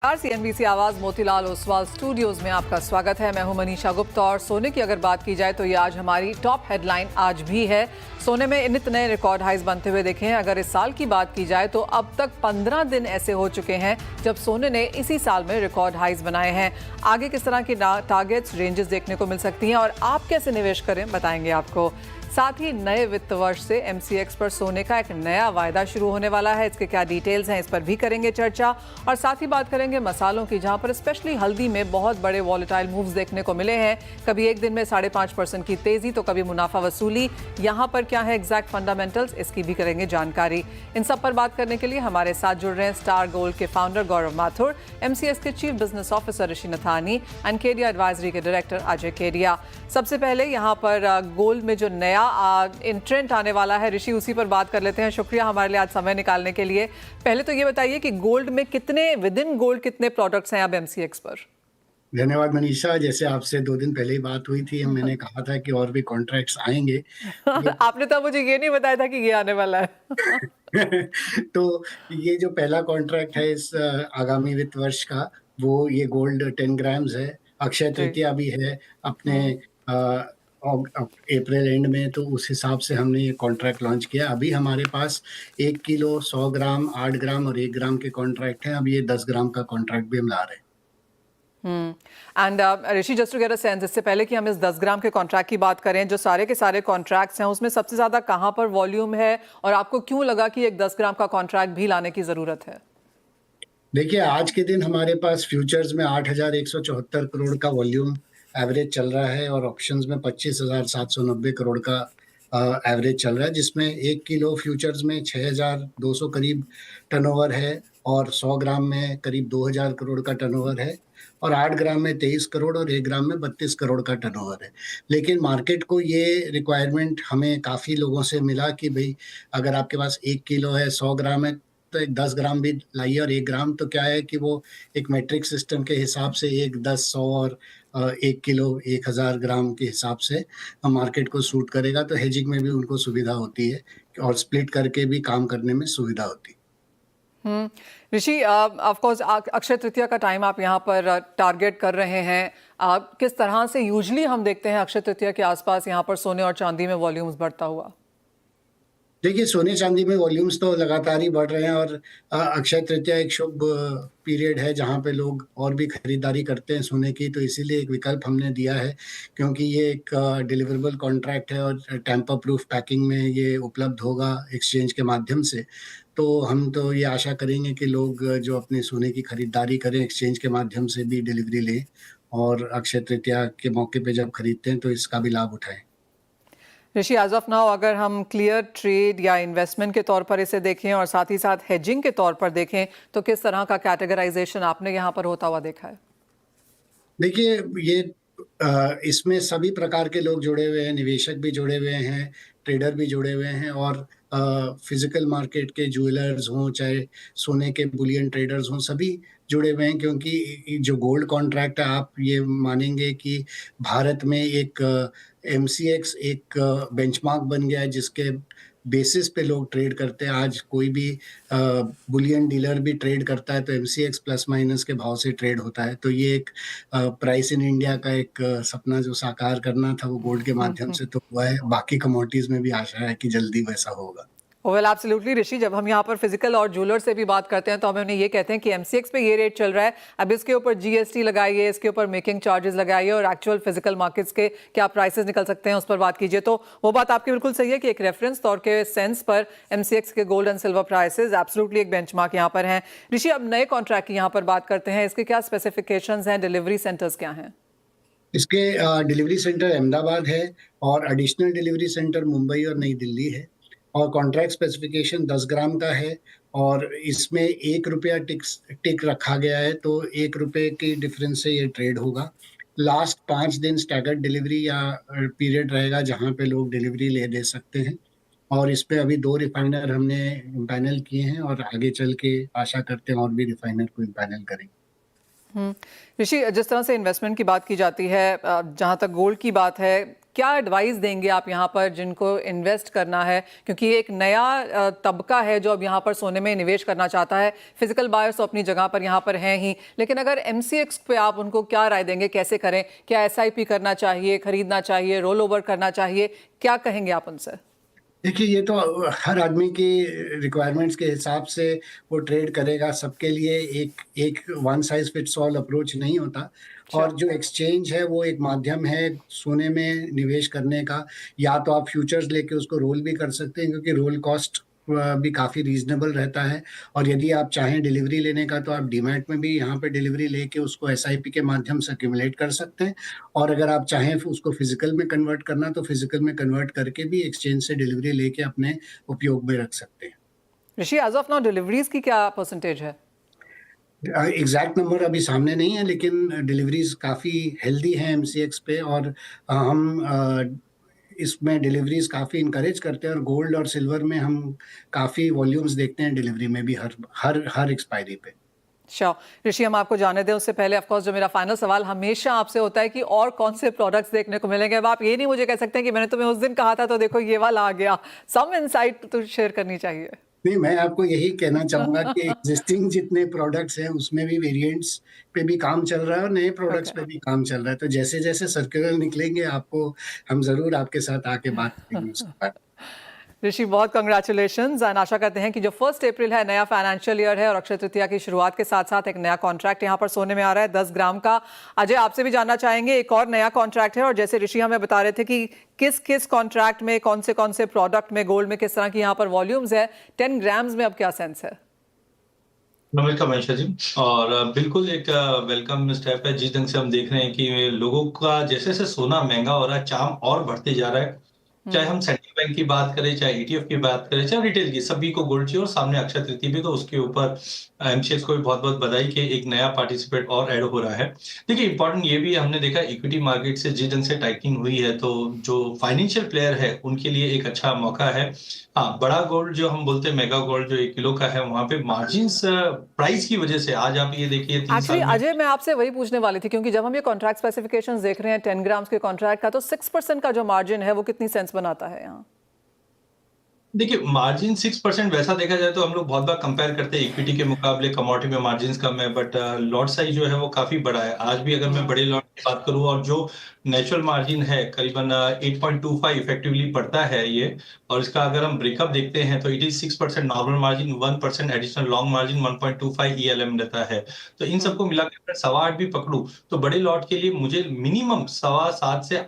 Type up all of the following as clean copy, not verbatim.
CNBC आवाज Motilal Oswal studios में आपका स्वागत है। मैं हूं मनीषा गुप्ता और सोने की अगर बात की जाए तो ये आज हमारी टॉप हेडलाइन आज भी है। सोने में नित नए रिकॉर्ड हाइज बनते हुए दिखे हैं। अगर इस साल की बात की जाए तो अब तक 15 दिन ऐसे हो चुके हैं जब सोने ने इसी साल में रिकॉर्ड हाइज बनाए हैं। आगे किस तरह की टारगेट्स रेंजेस देखने को मिल सकती हैं और आप कैसे निवेश करें बताएंगे आपको। साथ ही नए वित्त वर्ष से MCX पर सोने का एक नया वायदा शुरू होने वाला है। इसके क्या डिटेल्स हैं इस पर भी करेंगे चर्चा और साथ ही बात करेंगे मसालों की, जहां पर स्पेशली हल्दी में बहुत बड़े वॉलेटाइल मूव्स देखने को मिले हैं। कभी एक दिन में 5.5% की तेजी तो कभी मुनाफा वसूली। यहां पर क्या है एग्जैक्ट फंडामेंटल्स, इसकी भी करेंगे जानकारी। इन सब पर बात करने के लिए हमारे साथ जुड़ रहे हैं स्टार गोल्ड के फाउंडर गौरव माथुर, MCX के chief business officer Rishi Nathani and Kedia advisory के डायरेक्टर अजय केडिया। सबसे पहले यहाँ पर गोल्ड में जो नया इंट्रेंट आने वाला है ऋषि, उसी पर बात कर लेते हैं। शुक्रिया हमारे लिए आज समय निकालने के लिए। पहले तो ये बताइए कि गोल्ड में कितने विद इन गोल्ड कितने प्रोडक्ट्स हैं अब MCX पर? धन्यवाद मनीषा। जैसे आपसे 2 दिन पहले ही बात हुई थी, मैंने कहा था कि और भी कॉन्ट्रैक्ट्स आएंगे। आपने तो मुझे ये नहीं बताया था कि ये आने वाला है। तो ये जो पहला कॉन्ट्रैक्ट है इस आगामी वित्त वर्ष का, वो ये गोल्ड 10 ग्राम्स है। अक्षय तृतीया भी है अपने अप्रैल एंड में, तो उस हिसाब से हमने ये कॉन्ट्रैक्ट लॉन्च किया। अभी हमारे पास 1 किलो, 100 ग्राम, 8 ग्राम और 1 ग्राम के कॉन्ट्रैक्ट हैं। अब ये 10 ग्राम का कॉन्ट्रैक्ट भी हम ला रहे हैं। And Rishi, just to get a sense, इससे पहले कि हम इस 10 ग्राम के कॉन्ट्रैक्ट की बात करें, जो सारे के सारे कॉन्ट्रैक्ट्स हैं उसमें सबसे ज्यादा कहां पर वॉल्यूम है और आपको क्यों लगा कि एक 10 ग्राम का कॉन्ट्रैक्ट भी लाने की जरूरत है? देखिए, आज के दिन हमारे पास फ्यूचर्स में 8,174 करोड़ का वॉल्यूम एवरेज चल रहा है और ऑप्शंस में 25,790 करोड़ का एवरेज चल रहा है, जिसमें 1 किलो फ्यूचर्स में 6,200 करीब टर्नओवर है और 100 ग्राम में करीब 2,000 करोड़ का टर्नओवर है और 8 ग्राम में 23 करोड़ और 1 ग्राम में 32 करोड़ का टर्नओवर है। लेकिन मार्केट को ये रिक्वायरमेंट हमें काफ़ी लोगों से मिला कि भाई, अगर आपके पास 1 किलो है, 100 ग्राम है, तो एक 10 ग्राम भी लाइए। और 1 ग्राम तो क्या है कि वो एक मैट्रिक सिस्टम के हिसाब से 1, 10, 100 और 1 किलो 1,000 ग्राम के हिसाब से मार्केट को सूट करेगा। तो हेजिंग में भी उनको सुविधा होती है और स्प्लिट करके भी काम करने में सुविधा होती है। ऋषि, ऑफ कोर्स अक्षय तृतीया का टाइम आप यहाँ पर टारगेट कर रहे हैं। किस तरह से यूजुअली हम देखते हैं अक्षय तृतीया के आसपास यहाँ पर सोने और चांदी में वॉल्यूम्स बढ़ता हुआ? देखिए, सोने चांदी में वॉल्यूम्स तो लगातार ही बढ़ रहे हैं और अक्षय तृतीया एक शुभ पीरियड है जहां पे लोग और भी खरीदारी करते हैं सोने की। तो इसीलिए एक विकल्प हमने दिया है, क्योंकि ये एक डिलीवरेबल कॉन्ट्रैक्ट है और टेम्पर प्रूफ पैकिंग में ये उपलब्ध होगा एक्सचेंज के माध्यम से। तो हम तो ये आशा करेंगे कि लोग जो अपने सोने की खरीदारी करें एक्सचेंज के माध्यम से भी डिलीवरी लें और अक्षय तृतीया के मौके पे जब खरीदते हैं तो इसका भी लाभ उठाएं। ऋषि, एज ऑफ नाउ अगर हम क्लियर ट्रेड या इन्वेस्टमेंट के तौर पर इसे देखें और साथ ही साथ हेजिंग के तौर पर देखें, तो किस तरह का कैटेगराइजेशन आपने यहाँ पर होता हुआ देखा है? देखिए, ये इसमें सभी प्रकार के लोग जुड़े हुए हैं, निवेशक भी जुड़े हुए हैं, ट्रेडर भी जुड़े हुए हैं और फिजिकल मार्केट के ज्वेलर्स हों, चाहे सोने के बुलियन ट्रेडर्स हों, सभी जुड़े हुए हैं। क्योंकि जो गोल्ड कॉन्ट्रैक्ट है, आप ये मानेंगे कि भारत में एक MCX एक बेंचमार्क बन गया है, जिसके बेसिस पे लोग ट्रेड करते हैं। आज कोई भी बुलियन डीलर भी ट्रेड करता है तो MCX प्लस माइनस के भाव से ट्रेड होता है। तो ये एक प्राइस इन इंडिया का एक सपना जो साकार करना था, वो गोल्ड के माध्यम से तो हुआ है। बाकी कमोडिटीज में भी आशा है कि जल्दी वैसा होगा। वेल एब्सोल्युटली ऋषि, जब हम यहाँ पर फिजिकल और ज्वेलर से भी बात करते हैं तो हमें उन्हें ये कहते हैं कि MCX पे ये रेट चल रहा है, अब इसके ऊपर GST लगाइए, इसके ऊपर मेकिंग चार्जेस लगाइए और एक्चुअल फिजिकल मार्केट्स के क्या प्राइसेस निकल सकते हैं उस पर बात कीजिए। तो वो बात आपकी बिल्कुल सही है कि एक रेफरेंस तौर के सेंस पर MCX के gold and silver prices absolutely एक बेंचमार्क यहाँ पर हैं। ऋषि, अब नए कॉन्ट्रैक्ट की यहाँ पर बात करते हैं, इसके क्या स्पेसिफिकेशंस हैं, डिलीवरी सेंटर्स क्या हैं? इसके डिलीवरी सेंटर अहमदाबाद है और एडिशनल डिलीवरी सेंटर मुंबई और नई दिल्ली है और कॉन्ट्रैक्ट स्पेसिफिकेशन 10 ग्राम का है और इसमें 1 रुपया टिक रखा गया है। तो 1 रुपये की डिफरेंस से ये ट्रेड होगा। लास्ट 5 दिन स्टैगर्ड डिलीवरी या पीरियड रहेगा जहां पे लोग डिलीवरी ले दे सकते हैं और इस पे अभी 2 रिफाइनर हमने इम्पैनल किए हैं और आगे चल के आशा करते हैं और भी रिफाइनर को इम्पैनल करेंगे। ऋषि, जिस तरह से इन्वेस्टमेंट की बात की जाती है, जहां तक गोल्ड की बात है, क्या एडवाइस देंगे आप यहाँ पर जिनको इन्वेस्ट करना है, क्योंकि ये एक नया तबका है जो अब यहाँ पर सोने में निवेश करना चाहता है। फिजिकल बायर्स तो अपनी जगह पर यहाँ पर हैं ही, लेकिन अगर एमसीएक्स पे आप उनको क्या राय देंगे, कैसे करें? क्या एसआईपी करना चाहिए, खरीदना चाहिए, रोल ओवर करना चाहिए? क्या कहेंगे आप उनसे? देखिए, ये तो हर आदमी की रिक्वायरमेंट्स के हिसाब से वो ट्रेड करेगा। सबके लिए एक एक one size fits all approach नहीं होता। और जो एक्सचेंज है वो एक माध्यम है सोने में निवेश करने का। या तो आप फ्यूचर्स लेके उसको रोल भी कर सकते हैं, क्योंकि रोल कॉस्ट भी काफ़ी रीजनेबल रहता है। और यदि आप चाहें डिलीवरी लेने का, तो आप डीमैट में भी यहाँ पे डिलीवरी लेके उसको एसआईपी के माध्यम से एक्यूमुलेट कर सकते हैं। और अगर आप चाहें उसको फिजिकल में कन्वर्ट करना, तो फिजिकल में कन्वर्ट करके भी एक्सचेंज से डिलीवरी लेके अपने उपयोग में रख सकते हैं। ऋषि, एज ऑफ नाउ डिलीवरीज की क्या परसेंटेज है? एग्जैक्ट नंबर अभी सामने नहीं है, लेकिन डिलीवरीज काफ़ी हेल्दी हैं एमसीएक्स पे। और हम इसमें डिलीवरीज काफ़ी इनकरेज करते हैं। और गोल्ड और सिल्वर में हम काफ़ी वॉल्यूम्स देखते हैं डिलीवरी में भी, हर हर हर एक्सपायरी पे। श्योर। ऋषि, हम आपको जाने दें उससे पहले ऑफकोर्स जो मेरा फाइनल सवाल हमेशा आपसे होता है कि और कौन से प्रोडक्ट्स देखने को मिलेंगे। अब आप ये नहीं मुझे कह सकते हैं कि मैंने तुम्हें उस दिन कहा था तो देखो ये वाला आ गया। सम इनसाइट तो शेयर करनी चाहिए। नहीं, मैं आपको यही कहना चाहूंगा कि एग्जिस्टिंग जितने प्रोडक्ट्स हैं उसमें भी वेरिएंट्स पे भी काम चल रहा है और नए प्रोडक्ट्स पे भी काम चल रहा है। तो जैसे जैसे सर्कुलर निकलेंगे, आपको हम जरूर आपके साथ आके बात करेंगे उसके बारे में। ऋषि, बहुत कंग्रेचुलेशंस एंड आशा करते हैं कि जो 1 अप्रैल है, नया फाइनेंशियल ईयर है और अक्षय तृतीया की शुरुआत के साथ साथ एक नया कॉन्ट्रैक्ट यहाँ पर सोने में आ रहा है 10 ग्राम का। अजय, आपसे भी जानना चाहेंगे, एक और नया कॉन्ट्रैक्ट है और जैसे ऋषि हमें बता रहे थे कि किस किस कॉन्ट्रैक्ट में कौन से प्रोडक्ट में गोल्ड में किस तरह की यहाँ पर वॉल्यूम्स है, 10 ग्राम्स में अब क्या सेंस है? नमस्कार मनीषा जी। और बिल्कुल एक वेलकम स्टेप है। जिस ढंग से हम देख रहे हैं कि लोगों का जैसे जैसे सोना महंगा हो रहा है, चार्म और बढ़ते जा रहा है। चाहे हम सेंट्रल बैंक की बात करें, चाहे ईटीएफ की बात करें, चाहे रिटेल की, सभी को गोल्ड चाहिए। और सामने अक्षय तृतीया भी, तो उसके ऊपर एमसीएक्स को भी बहुत बहुत बधाई कि एक नया पार्टिसिपेट और ऐड हो रहा है। देखिए, इंपॉर्टेंट ये भी हमने देखा, इक्विटी मार्केट से जिस ढंग से टाइटनिंग हुई है, तो जो फाइनेंशियल प्लेयर है उनके लिए एक अच्छा मौका है। हाँ, बड़ा गोल्ड जो हम बोलते हैं, मेगा गोल्ड जो 1 किलो का है, वहां पे मार्जिन्स प्राइस की वजह से आज आप ये देखिए 3 साल में। अजय, मैं आपसे वही पूछने वाली थी, क्योंकि जब हम ये कॉन्ट्रैक्ट स्पेसिफिकेशंस देख रहे हैं 10 ग्राम्स के कॉन्ट्रैक्ट का, तो 6% का जो मार्जिन है वो कितनी सेंस बनाता है यहाँ? देखिए, मार्जिन 6% वैसा देखा जाए तो हम लोग बहुत बार कंपेयर करते हैं इक्विटी के मुकाबले, कमोडिटी में मार्जिन कम है, बट लॉट साइज जो है वो काफी बड़ा है। आज भी अगर मैं बड़े लॉट की बात करूं, और जो नेचुरल मार्जिन है करीबन 8.25 इफेक्टिवली पड़ता है ये। और इसका अगर हम ब्रेकअप देखते हैं तो it is 6% normal margin, 1% additional long margin, 1.25 ELM रहता है। तो इन सबको मिलाकर 8.25 भी पकड़ू तो बड़े लॉट के लिए मुझे मिनिमम 7.25 से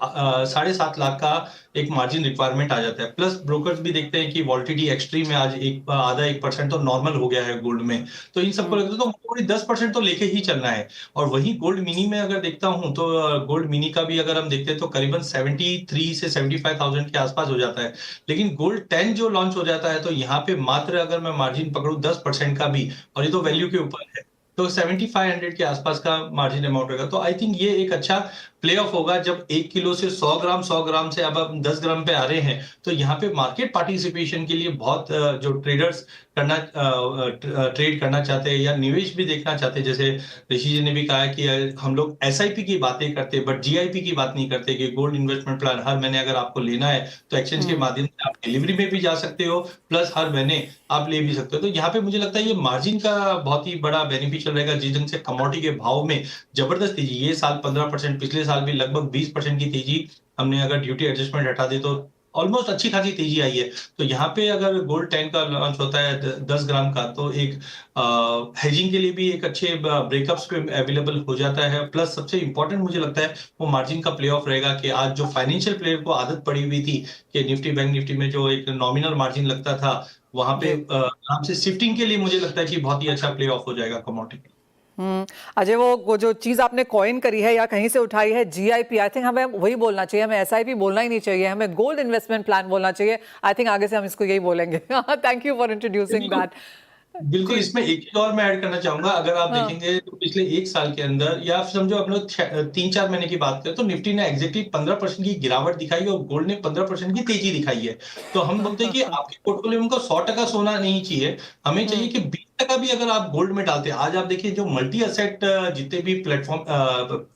7.5 लाख का एक मार्जिन रिक्वायरमेंट आ जाता है। प्लस ब्रोकर्स भी देखते हैं कि वॉल्टिलिटी एक्सट्रीम में आज आधा 1% तो नॉर्मल हो गया है गोल्ड में। तो इन सबको लगता है तो थोड़ी 10% तो लेके ही चलना है। और वही गोल्ड मिनी में अगर देखता हूं तो गोल्ड मिनी का भी अगर हम देखते हैं तो करीबन 73 से 75,000 के आसपास हो जाता है। लेकिन गोल्ड 10 जो लॉन्च हो जाता है तो यहाँ पे मात्र अगर मैं मार्जिन पकड़ू 10% का भी, और ये तो वैल्यू के ऊपर है, तो 7500 के आसपास का मार्जिन अमाउंट रहेगा। तो आई थिंक ये एक अच्छा प्ले ऑफ होगा। जब 1 किलो से 100 ग्राम से अब हम 10 ग्राम पे आ रहे हैं, तो यहाँ पे मार्केट पार्टिसिपेशन के लिए बहुत जो ट्रेडर्स ट्रेड करना चाहते हैं या निवेश भी देखना चाहते हैं, जैसे ऋषि जी ने भी कहा कि हम लोग एसआईपी की बातें करते हैं बट जीआईपी की बात नहीं करते, कि गोल्ड इन्वेस्टमेंट प्लान हर महीने अगर आपको लेना है तो एक्सचेंज के माध्यम से आप डिलीवरी में भी जा सकते हो, प्लस हर महीने आप ले भी सकते हो। तो यहाँ पे मुझे लगता है ये मार्जिन का बहुत ही बड़ा बेनिफिशियल रहेगा। जिस ढंग से कमोडिटी के भाव में जबरदस्त तेजी, ये साल 15%, पिछले साल भी लगभग 20% की तेजी, हमने अगर ड्यूटी एडजस्टमेंट हटा दे तो ऑलमोस्ट अच्छी खासी तेजी आई है। तो यहाँ पे अगर गोल्ड 10 का लॉन्च होता है 10 ग्राम का, तो एक हेजिंग के लिए भी एक अच्छे ब्रेकअप्स पे अवेलेबल हो जाता है। प्लस सबसे इंपॉर्टेंट मुझे लगता है वो मार्जिन का प्ले ऑफ रहेगा, कि आज जो फाइनेंशियल प्लेयर को आदत पड़ी हुई थी कि निफ्टी बैंक निफ्टी में जो एक नॉमिनल मार्जिन लगता था, वहां पे आराम से शिफ्टिंग के लिए मुझे लगता है कि बहुत ही अच्छा प्ले ऑफ हो जाएगा कमोडिटी। अजय, वो जो चीज आपने कॉइन करी है या कहीं से उठाई है, जीआईपी, आई थिंक हमें वही बोलना चाहिए, हमें एसआईपी बोलना ही नहीं चाहिए, हमें गोल्ड इन्वेस्टमेंट प्लान बोलना चाहिए। आई थिंक आगे से हम इसको यही बोलेंगे। Thank you for introducing that. बिल्कुल, इसमें एक चीज और मैं ऐड करना चाहूंगा। अगर आप देखेंगे तो पिछले 1 साल के अंदर, या समझो आप लोग 3-4 महीने की बात करें, तो निफ्टी ने एग्जैक्टली 15% की गिरावट दिखाई और गोल्ड ने 15% की तेजी दिखाई है। तो हम बोलते हैं कि आपके पोर्टफोलियो में 100% सोना नहीं चाहिए, हमें चाहिए कि 20 का भी अगर आप गोल्ड में डालते हैं, आज आप देखिए जो मल्टी एसेट जितने भी प्लेटफॉर्म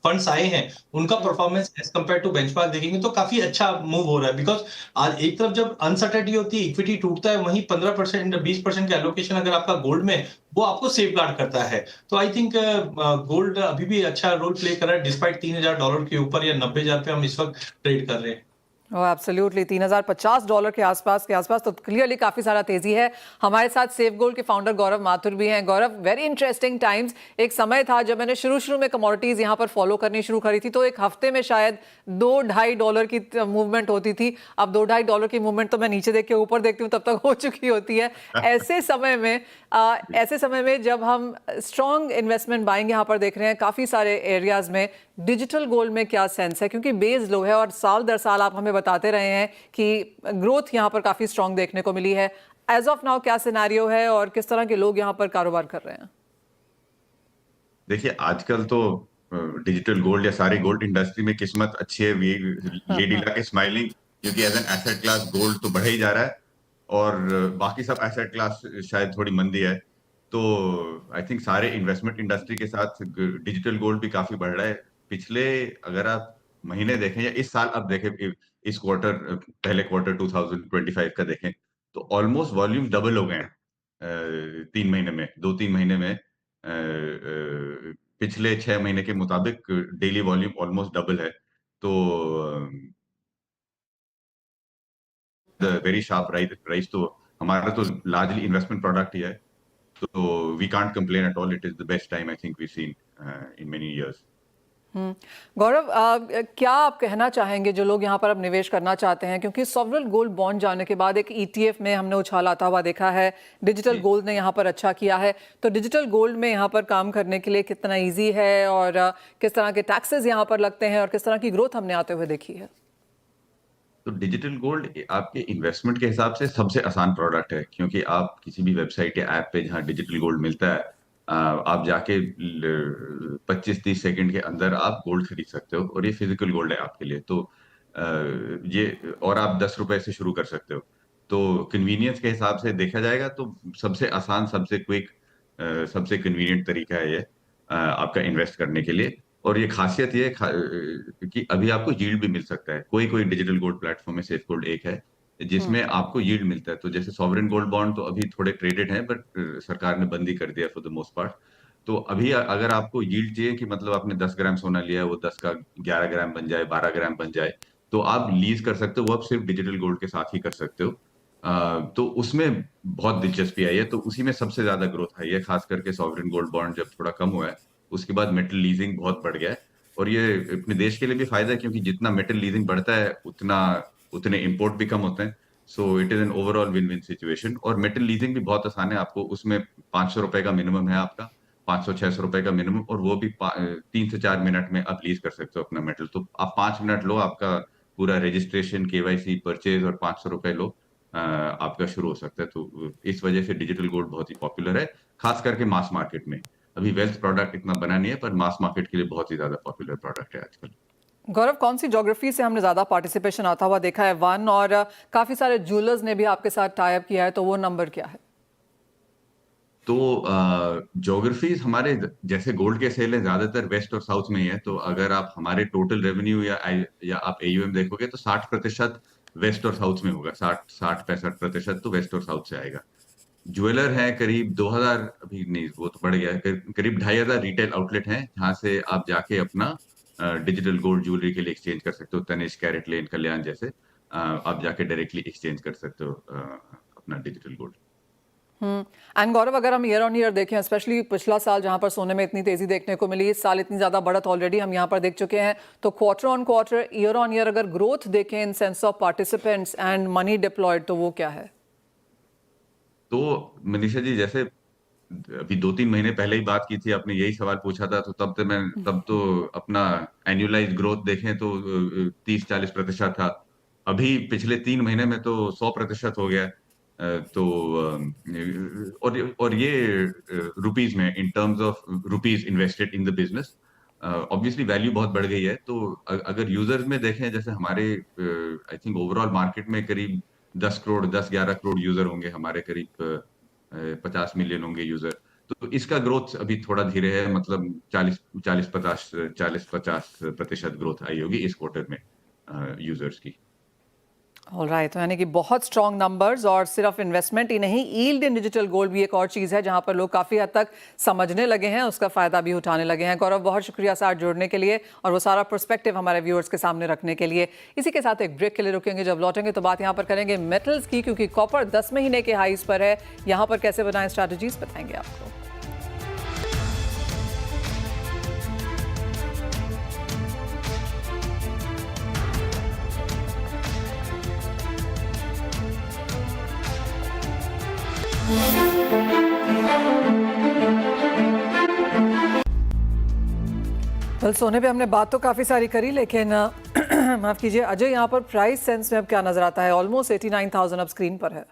फंड्स आए हैं, उनका performance as compare to benchmark देखेंगे तो काफी अच्छा मूव हो रहा है। बिकॉज आज एक तरफ जब अनसर्टेनिटी होती है, इक्विटी टूटता है, वहीं 15% 20% का एलोकेशन अगर आपका गोल्ड में, वो आपको सेफ गार्ड करता है। तो आई थिंक गोल्ड अभी भी अच्छा रोल प्ले कर रहा है, डिस्पाइट $3,000 के ऊपर या 90,000 पे हम इस वक्त ट्रेड कर रहे हैं। एब्सोल्युटली $3,050 के आसपास तो क्लियरली काफी सारा तेजी है। हमारे साथ सेफ गोल्ड के फाउंडर गौरव माथुर भी हैं। गौरव, वेरी इंटरेस्टिंग टाइम्स। एक समय था जब मैंने शुरू में कमोडिटीज यहाँ पर फॉलो करनी शुरू करी थी, तो एक हफ्ते में शायद $2-2.5 की मूवमेंट होती थी। अब $2-2.5 की मूवमेंट तो मैं नीचे देख के ऊपर देखती हूँ तब तक हो चुकी होती है। ऐसे समय में जब हम स्ट्रॉन्ग इन्वेस्टमेंट बाइंग यहाँ पर देख रहे हैं काफी सारे एरियाज में, डिजिटल गोल्ड में क्या सेंस है? क्योंकि बेस लो है और साल दर साल आप हमें बताते रहे हैं कि ग्रोथ यहाँ पर काफी स्ट्रॉन्ग देखने को मिली है। एज ऑफ नाउ क्या सिनेरियो है और किस तरह के लोग यहाँ पर कारोबार कर रहे हैं? देखिए, आजकल तो डिजिटल गोल्ड या सारी गोल्ड इंडस्ट्री में किस्मत अच्छी है, लेडी लक इज स्माइलिंग, क्योंकि as an asset class gold तो बढ़ ही जा रहा है और बाकी सब एसेट क्लास शायद थोड़ी मंदी है। तो आई थिंक सारे इन्वेस्टमेंट इंडस्ट्री के साथ डिजिटल गोल्ड भी काफी बढ़ रहा है। पिछले अगर आप महीने देखें या इस साल आप देखें, इस क्वार्टर, पहले क्वार्टर 2025 का देखें, तो ऑलमोस्ट वॉल्यूम डबल हो गए हैं 3 महीने में, 2-3 महीने में। पिछले 6 महीने के मुताबिक डेली वॉल्यूम ऑलमोस्ट डबल है। तो वेरी शार्प राइज तो हमारा तो लार्जली इन्वेस्टमेंट प्रोडक्ट ही है, तो we can't complain at all. It is the best time I think we seen in many years. Gaurav, क्या आप कहना चाहेंगे जो लोग यहाँ पर अब निवेश करना चाहते हैं, क्योंकि सॉवरेन गोल्ड बॉन्ड जाने के बाद एक ETF में हमने उछाल आता हुआ देखा है, डिजिटल गोल्ड ने यहाँ पर अच्छा किया है, तो डिजिटल गोल्ड में यहाँ पर काम करने के लिए कितना इजी है और किस तरह के टैक्सेस यहाँ पर लगते हैं और किस तरह की ग्रोथ हमने आते हुए देखी है? तो डिजिटल गोल्ड आपके इन्वेस्टमेंट के हिसाब से सबसे आसान प्रोडक्ट है, क्योंकि आप किसी भी वेबसाइट या ऐप पे जहाँ डिजिटल गोल्ड मिलता है, आप जाके 25-30 सेकंड के अंदर आप गोल्ड खरीद सकते हो, और ये फिजिकल गोल्ड है आपके लिए। तो ये, और आप 10 रुपए से शुरू कर सकते हो। तो कन्वीनियंस के हिसाब से देखा जाएगा तो सबसे आसान, सबसे क्विक, सबसे कन्वीनियंट तरीका है ये आपका इन्वेस्ट करने के लिए। और ये खासियत ये कि अभी आपको यील्ड भी मिल सकता है। कोई कोई डिजिटल गोल्ड प्लेटफॉर्म में सेफ गोल्ड एक है जिसमें आपको यील्ड मिलता है। तो जैसे सॉवरेन गोल्ड बॉन्ड तो अभी थोड़े ट्रेडेड हैं, बट सरकार ने बंदी कर दिया फॉर द मोस्ट पार्ट। तो अभी अगर आपको यील्ड चाहिए कि मतलब आपने 10 ग्राम सोना लिया है, वो 10 का 11 ग्राम बन जाए, 12 ग्राम बन जाए, तो आप लीज कर सकते हो। वो आप सिर्फ डिजिटल गोल्ड के साथ ही कर सकते हो। तो उसमें बहुत दिलचस्पी आई है, तो उसी में सबसे ज्यादा ग्रोथ आई है, खास करके सॉवरेन गोल्ड बॉन्ड जब थोड़ा कम हुआ है उसके बाद मेटल लीजिंग बहुत बढ़ गया है। और ये अपने देश के लिए भी फायदा है, क्योंकि जितना मेटल लीजिंग बढ़ता है उतने इंपोर्ट भी कम होते हैं। So it is an overall win win situation. और मेटल लीजिंग भी बहुत आसान है, आपको उसमें 500 रुपए का मिनिमम है, आपका 500-600 रुपए का मिनिमम, और वो भी 3 से 4 मिनट में आप लीज कर सकते हो अपना मेटल। तो आप 5 मिनट लो, आपका पूरा रजिस्ट्रेशन, KYC, परचेज और 500 रुपए लो, आपका शुरू हो सकता है। तो इस वजह से डिजिटल गोल्ड बहुत ही पॉपुलर है, खास करके मास मार्केट में। अभी वेल्थ प्रोडक्ट इतना बना नहीं है, पर मास मार्केट के लिए बहुत ही ज्यादा पॉपुलर प्रोडक्ट है आजकल। गौरव, कौन सी ज्योग्राफी से हमने ज्यादा पार्टिसिपेशन आता हुआ देखा है? वन, और काफी सारे ज्वेलर्स ने भी आपके साथ टाई अप किया है, तो वो नंबर क्या है? तो ज्योग्राफीज हमारे जैसे गोल्ड के सेल है ज्यादातर वेस्ट और साउथ में ही है। तो अगर आप हमारे टोटल रेवेन्यू या आप AUM देखोगे तो 60% वेस्ट और साउथ में होगा। 60-65% तो वेस्ट और साउथ से आएगा। ज्वेलर है करीब 2000, अभी नहीं वो तो बढ़ गया है, करीब 2500 रिटेल आउटलेट हैं जहां से आप जाके अपना डिजिटल गोल्ड ज्वेलरी के लिए एक्सचेंज कर सकते हो। तनिष्क, कैरेट लेन, कल्याण जैसे आप जाके डायरेक्टली एक्सचेंज कर सकते हो अपना डिजिटल गोल्ड। एंड गौरव, अगर हम ईयर ऑन ईयर देखें, स्पेशली पिछला साल जहां पर सोने में इतनी तेजी देखने को मिली, इस साल इतनी ज्यादा बढ़त ऑलरेडी हम यहां पर देख चुके हैं, तो quarter on quarter, year on year अगर ग्रोथ देखें in sense of participants and money deployed, तो वो क्या है? तो मनीषा जी, जैसे अभी 2-3 महीने पहले ही बात की थी, आपने यही सवाल पूछा था, तो तब तो अपना एनुअलाइज ग्रोथ देखें तो 30-40% था। अभी पिछले 3 महीने में तो 100% हो गया। तो और ये रुपीज में, in terms of rupees invested in the business, obviously value बहुत बढ़ गई है। तो अगर यूजर्स में देखें, जैसे हमारे आई थिंक ओवरऑल मार्केट में करीब 10 करोड़ 10-11 करोड़ यूजर होंगे हमारे, करीब 50 मिलियन होंगे यूजर। तो इसका ग्रोथ अभी थोड़ा धीरे है, मतलब 40-50% ग्रोथ आई होगी इस क्वार्टर में यूजर्स की। ऑलराइट, तो यानी कि बहुत स्ट्रॉन्ग नंबर्स, और सिर्फ इन्वेस्टमेंट ही नहीं, यील्ड इन डिजिटल गोल्ड भी एक और चीज़ है जहां पर लोग काफ़ी हद तक समझने लगे हैं, उसका फ़ायदा भी उठाने लगे हैं। गौरव, बहुत शुक्रिया साथ जुड़ने के लिए और वो सारा पर्सपेक्टिव हमारे व्यूअर्स के सामने रखने के लिए। इसी के साथ एक ब्रेक के लिए रुकेंगे, जब लौटेंगे तो बात यहाँ पर करेंगे मेटल्स की, क्योंकि कॉपर 10 महीने के हाईज पर है। यहाँ पर कैसे बनाएं स्ट्रैटेजीज, बताएंगे आपको। कल सोने पे हमने बात तो काफ़ी सारी करी, लेकिन माफ़ कीजिए अजय, यहाँ पर प्राइस सेंस में अब क्या नजर आता है? ऑलमोस्ट 89,000 अब स्क्रीन पर है।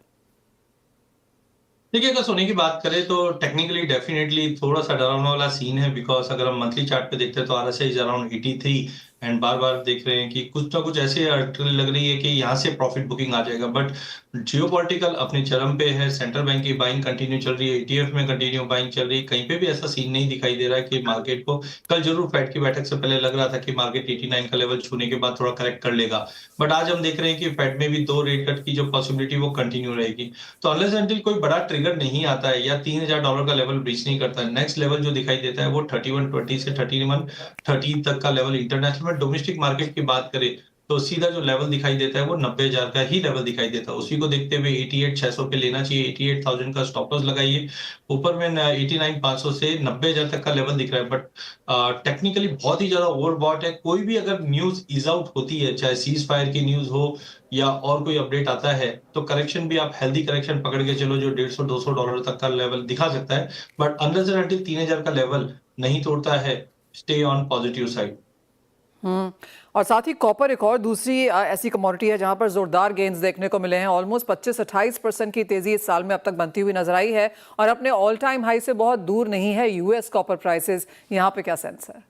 देखिए, अगर सोने की बात करें तो टेक्निकली डेफिनेटली थोड़ा सा डरावना वाला सीन है, बिकॉज अगर हम मंथली चार्ट पे देखते हैं तो RSI इज अराउंड 83 एंड बार बार देख रहे हैं कि कुछ ना कुछ ऐसे लग रही है कि यहाँ से प्रॉफिट बुकिंग आ जाएगा। बट जियोपॉलिटिकल अपने चरम पे है, सेंट्रल बैंक की बाइंग कंटिन्यू चल रही है, ETF में कंटिन्यू बाइंग चल रही है, कहीं पे भी ऐसा सीन नहीं दिखाई दे रहा है कि मार्केट को, कल जरूर फेड की बैठक से पहले लग रहा था कि मार्केट 89 का लेवल छूने के बाद थोड़ा करेक्ट कर लेगा, बट आज हम देख रहे हैं कि फेड में भी 2 रेट कट की जो पॉसिबिलिटी वो कंटिन्यू रहेगी। तो अनलेस अंटिल कोई बड़ा ट्रिगर नहीं आता है या $3,000 का लेवल ब्रीच नहीं करता है, नेक्स्ट लेवल जो दिखाई देता है वो 3120 से 3130 तक का लेवल इंटरनेशनल में। डोमेस्टिक मार्केट की बात करें तो सीधा जो लेवल दिखाई देता है वो 90,000 का ही लेवल दिखाई देता है। उसी को देखते हुए 88,600 पे लेना चाहिए, 88,000 का स्टॉप लॉस लगाइए। ऊपर में 89,500 से 90,000 तक का लेवल दिख रहा है, बट टेक्निकली बहुत ही ज्यादा ओवरबॉट है। कोई भी अगर न्यूज इज आउट होती है, चाहे सीज फायर की न्यूज हो या और कोई अपडेट आता है, तो करेक्शन भी आप हेल्दी करेक्शन पकड़ के चलो जो $150-200 तक का लेवल दिखा सकता है। बट अनलेस एंड अंटिल 3,000 का लेवल नहीं तोड़ता है, स्टे ऑन पॉजिटिव साइड। और साथ ही कॉपर एक और दूसरी ऐसी कमोडिटी है जहां पर जोरदार गेन्स देखने को मिले हैं। ऑलमोस्ट 25-28% की तेजी इस साल में अब तक बनती हुई नजर आई है और अपने ऑल टाइम हाई से बहुत दूर नहीं है US कॉपर प्राइसेस। यहाँ पे क्या सेंस है?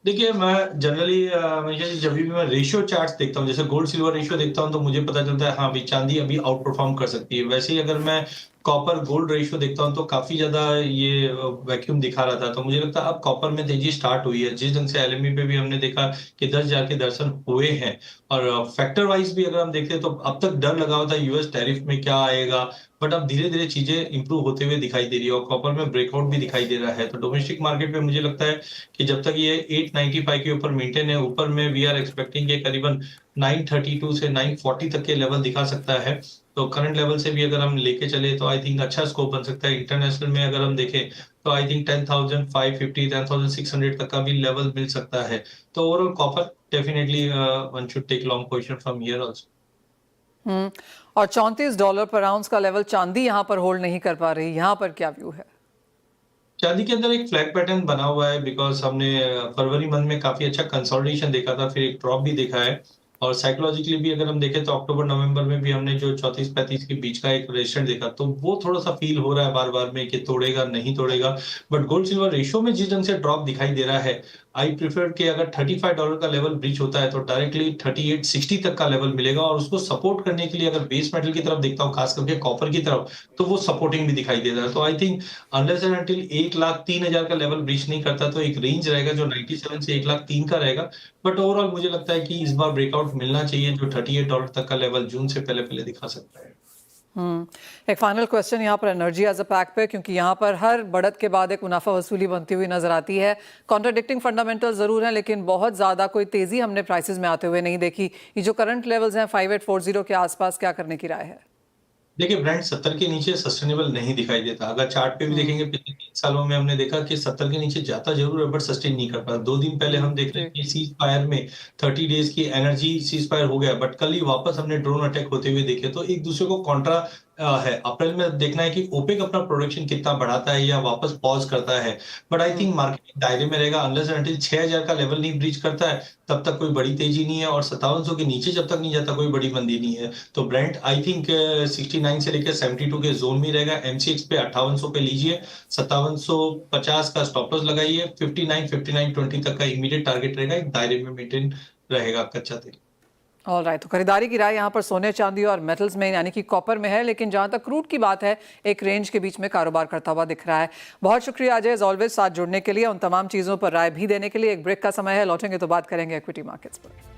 देखिए, मैं जनरली हमेशा जब भी मैं रेशियो चार्ट्स देखता हूँ, जैसे गोल्ड सिल्वर रेशियो देखता हूँ, तो मुझे पता चलता है हाँ भाई चांदी अभी आउट परफॉर्म कर सकती है। वैसे ही अगर मैं कॉपर गोल्ड रेशियो देखता हूँ तो काफी ज्यादा ये वैक्यूम दिखा रहा था। तो मुझे लगता है अब कॉपर में तेजी स्टार्ट हुई है। जिस ढंग से LME पे भी हमने देखा कि 10,000 के दर्शन हुए हैं, और फैक्टर वाइज भी अगर हम देखें तो अब तक डर लगा हुआ था US टैरिफ में क्या आएगा, बट अब धीरे धीरे चीजें इंप्रूव होते हुए दिखाई दे रही है और कॉपर में ब्रेकआउट भी दिखाई दे रहा है। तो डोमेस्टिक मार्केट पे मुझे लगता है कि जब तक ये 895 के ऊपर मेंटेन है, ऊपर में वी आर एक्सपेक्टिंग के करीबन 932 से 940 तक के लेवल दिखा सकता है। तो करंट लेवल से भी अगर हम लेके चले तो आई थिंक अच्छा स्कोप बन सकता है। इंटरनेशनल में अगर हम देखें तो आई थिंक 10,550 10,600 तक का भी लेवल मिल सकता है। तो overall copper definitely one should take long position from here also. और $34 पर आउंस का लेवल चांदी यहाँ पर होल्ड नहीं कर पा रही, यहाँ पर क्या व्यू है? चांदी के अंदर एक फ्लैग पैटर्न बना हुआ है, बिकॉज हमने फरवरी मंथ में काफी अच्छा कंसोलिडेशन देखा था, फिर एक ड्रॉप भी देखा है। और साइकोलॉजिकली भी अगर हम देखें तो अक्टूबर नवंबर में भी हमने जो 34-35 के बीच का एक रेजिस्टेंस देखा, तो वो थोड़ा सा फील हो रहा है बार बार में कि तोड़ेगा नहीं तोड़ेगा। बट गोल्ड सिल्वर रेशियो में जिस ढंग से ड्रॉप दिखाई दे रहा है, आई प्रिफर कि अगर $35 का लेवल ब्रीच होता है तो डायरेक्टली 3860 तक का लेवल मिलेगा। और उसको सपोर्ट करने के लिए अगर बेस मेटल की तरफ देखता हूँ, खास करके कॉपर की तरफ, तो वो सपोर्टिंग भी दिखाई दे रहा है। तो I think unless and until 1,03,000 का लेवल ब्रीच नहीं करता तो एक रेंज रहेगा जो 97 से 1,03,000 का रहेगा। बट ओवरऑल मुझे लगता है कि इस बार ब्रेकआउट मिलना चाहिए जो $38 तक का लेवल जून से पहले पहले दिखा सकता है। एक फाइनल क्वेश्चन यहाँ पर एनर्जी एज अ पैक पे, क्योंकि यहाँ पर हर बढ़त के बाद एक मुनाफा वसूली बनती हुई नजर आती है। कॉन्ट्राडिक्टिंग फंडामेंटल जरूर हैं, लेकिन बहुत ज्यादा कोई तेजी हमने प्राइसेस में आते हुए नहीं देखी। ये जो करंट लेवल्स हैं 5840 के आसपास, क्या करने की राय है? देखिए, ब्रांड 70 के नीचे सस्टेनेबल नहीं दिखाई देता। अगर चार्ट पे भी देखेंगे पिछले 3 सालों में हमने देखा कि 70 के नीचे जाता जरूर है बट सस्टेन नहीं कर पाता। 2 दिन पहले हम देख रहे हैं कि सीज फायर में 30 डेज की एनर्जी सीज फायर हो गया, बट कल ही वापस हमने ड्रोन अटैक होते हुए देखे। तो एक दूसरे को कॉन्ट्रा है। अप्रैल में देखना है कि ओपेक अपना प्रोडक्शन कितना बढ़ाता है या वापस पॉज करता है। बट आई थिंक मार्केट दायरे में रहेगा। अनलेस अंटिल 6,000 का लेवल नहीं ब्रीच करता है तब तक कोई बड़ी तेजी नहीं है, और 5700 के नीचे जब तक नहीं जाता कोई बड़ी मंदी नहीं है। तो ब्रेंट आई थिंक 69 से लेकर 72 के जोन में रहेगा। MCX पे 5800 पे लीजिए, 5750 का स्टॉप लॉस लगाइए, 59-59-20 तक का इमीडिएट टारगेट रहेगा। एक दायरे में मेंटेन रहेगा कच्चा तेल। ऑल राइट, तो खरीदारी की राय यहाँ पर सोने चांदी और मेटल्स में यानी कि कॉपर में है, लेकिन जहाँ तक क्रूड की बात है एक रेंज के बीच में कारोबार करता हुआ दिख रहा है। बहुत शुक्रिया अजय एज ऑलवेज साथ जुड़ने के लिए, उन तमाम चीज़ों पर राय भी देने के लिए। एक ब्रेक का समय है, लौटेंगे तो बात करेंगे इक्विटी मार्केट्स पर।